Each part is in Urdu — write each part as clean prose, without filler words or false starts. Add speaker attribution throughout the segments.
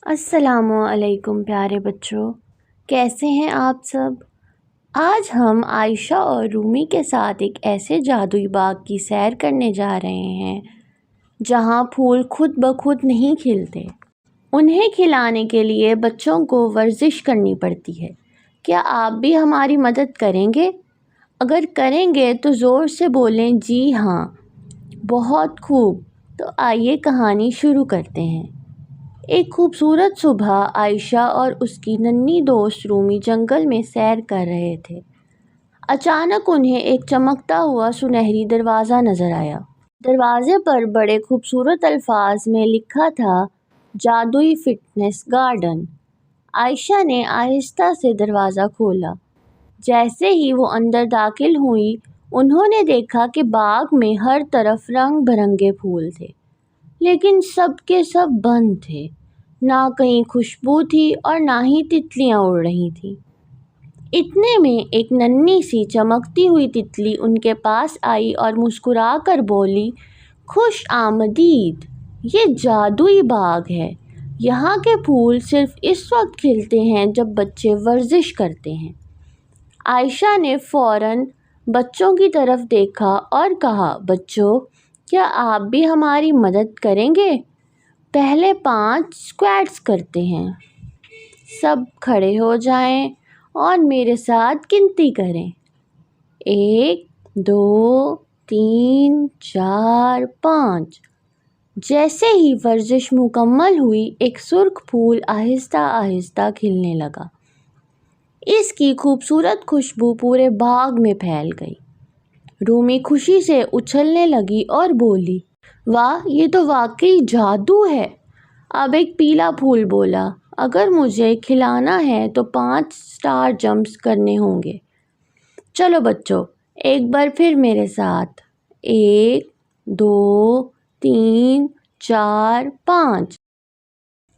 Speaker 1: السلام علیکم پیارے بچوں، کیسے ہیں آپ سب؟ آج ہم عائشہ اور رومی کے ساتھ ایک ایسے جادوئی باغ کی سیر کرنے جا رہے ہیں جہاں پھول خود بخود نہیں کھلتے۔ انہیں کھلانے کے لیے بچوں کو ورزش کرنی پڑتی ہے۔ کیا آپ بھی ہماری مدد کریں گے؟ اگر کریں گے تو زور سے بولیں جی ہاں۔ بہت خوب، تو آئیے کہانی شروع کرتے ہیں۔ ایک خوبصورت صبح عائشہ اور اس کی ننھی دوست رومی جنگل میں سیر کر رہے تھے۔ اچانک انہیں ایک چمکتا ہوا سنہری دروازہ نظر آیا۔ دروازے پر بڑے خوبصورت الفاظ میں لکھا تھا جادوئی فٹنس گارڈن۔ عائشہ نے آہستہ سے دروازہ کھولا۔ جیسے ہی وہ اندر داخل ہوئی، انہوں نے دیکھا کہ باغ میں ہر طرف رنگ برنگے پھول تھے، لیکن سب کے سب بند تھے۔ نہ کہیں خوشبو تھی اور نہ ہی تتلیاں اڑ رہی تھیں۔ اتنے میں ایک ننھی سی چمکتی ہوئی تتلی ان کے پاس آئی اور مسکرا کر بولی، خوش آمدید، یہ جادوئی باغ ہے۔ یہاں کے پھول صرف اس وقت کھلتے ہیں جب بچے ورزش کرتے ہیں۔ عائشہ نے فوراً بچوں کی طرف دیکھا اور کہا، بچوں، کیا آپ بھی ہماری مدد کریں گے؟ پہلے 5 اسکواٹس کرتے ہیں۔ سب کھڑے ہو جائیں اور میرے ساتھ گنتی کریں۔ 1 2 3 4 5۔ جیسے ہی ورزش مکمل ہوئی، ایک سرخ پھول آہستہ آہستہ کھلنے لگا۔ اس کی خوبصورت خوشبو پورے باغ میں پھیل گئی۔ رومی خوشی سے اچھلنے لگی اور بولی، واہ، یہ تو واقعی جادو ہے۔ اب ایک پیلا پھول بولا، اگر مجھے کھلانا ہے تو 5 اسٹار جمپس کرنے ہوں گے۔ چلو بچوں، ایک بار پھر میرے ساتھ، 1 2 3 4 5۔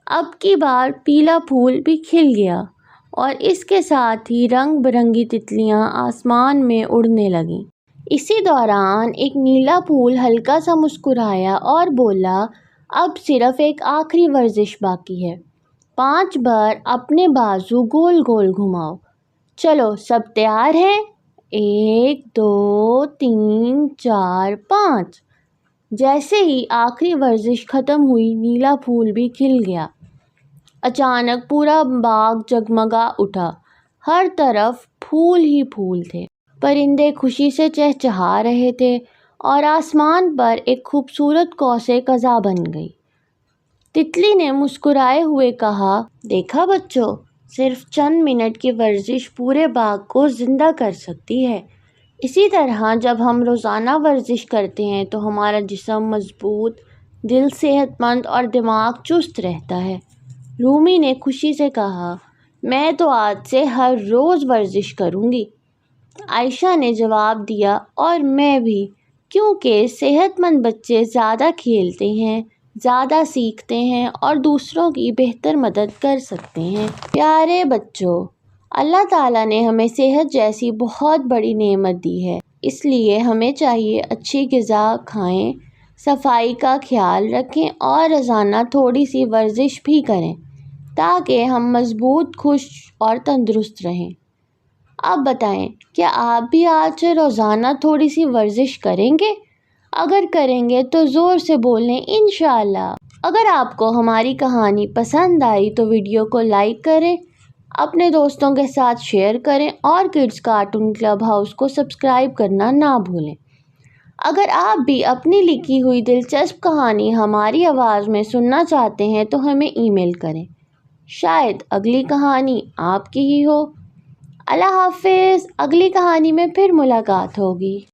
Speaker 1: اب کی بار پیلا پھول بھی کھل گیا اور اس کے ساتھ ہی رنگ برنگی تتلیاں آسمان میں اڑنے لگیں۔ اسی دوران ایک نیلا پھول ہلکا سا مسکرایا اور بولا، اب صرف ایک آخری ورزش باقی ہے۔ 5 بار اپنے بازو گول گول گھماؤ۔ چلو، سب تیار ہیں؟ 1 2 3 4 5۔ جیسے ہی آخری ورزش ختم ہوئی، نیلا پھول بھی کھل گیا۔ اچانک پورا باغ جگمگا اٹھا۔ ہر طرف پھول ہی پھول تھے۔ پرندے خوشی سے چہچہا رہے تھے اور آسمان پر ایک خوبصورت قوس قزح بن گئی۔ تتلی نے مسکرائے ہوئے کہا، دیکھا بچوں، صرف چند منٹ کی ورزش پورے باغ کو زندہ کر سکتی ہے۔ اسی طرح جب ہم روزانہ ورزش کرتے ہیں تو ہمارا جسم مضبوط، دل صحت مند اور دماغ چست رہتا ہے۔ رومی نے خوشی سے کہا، میں تو آج سے ہر روز ورزش کروں گی۔ عائشہ نے جواب دیا، اور میں بھی، کیونکہ صحت مند بچے زیادہ کھیلتے ہیں، زیادہ سیکھتے ہیں اور دوسروں کی بہتر مدد کر سکتے ہیں۔ پیارے بچوں، اللہ تعالیٰ نے ہمیں صحت جیسی بہت بڑی نعمت دی ہے، اس لیے ہمیں چاہیے اچھی غذا کھائیں، صفائی کا خیال رکھیں اور روزانہ تھوڑی سی ورزش بھی کریں تاکہ ہم مضبوط، خوش اور تندرست رہیں۔ اب بتائیں، کیا آپ بھی آج سے روزانہ تھوڑی سی ورزش کریں گے؟ اگر کریں گے تو زور سے بولیں انشاءاللہ۔ اگر آپ کو ہماری کہانی پسند آئی تو ویڈیو کو لائک کریں، اپنے دوستوں کے ساتھ شیئر کریں اور کڈز کارٹون کلب ہاؤس کو سبسکرائب کرنا نہ بھولیں۔ اگر آپ بھی اپنی لکھی ہوئی دلچسپ کہانی ہماری آواز میں سننا چاہتے ہیں تو ہمیں ای میل کریں۔ شاید اگلی کہانی آپ کی ہی ہو۔ اللہ حافظ، اگلی کہانی میں پھر ملاقات ہوگی۔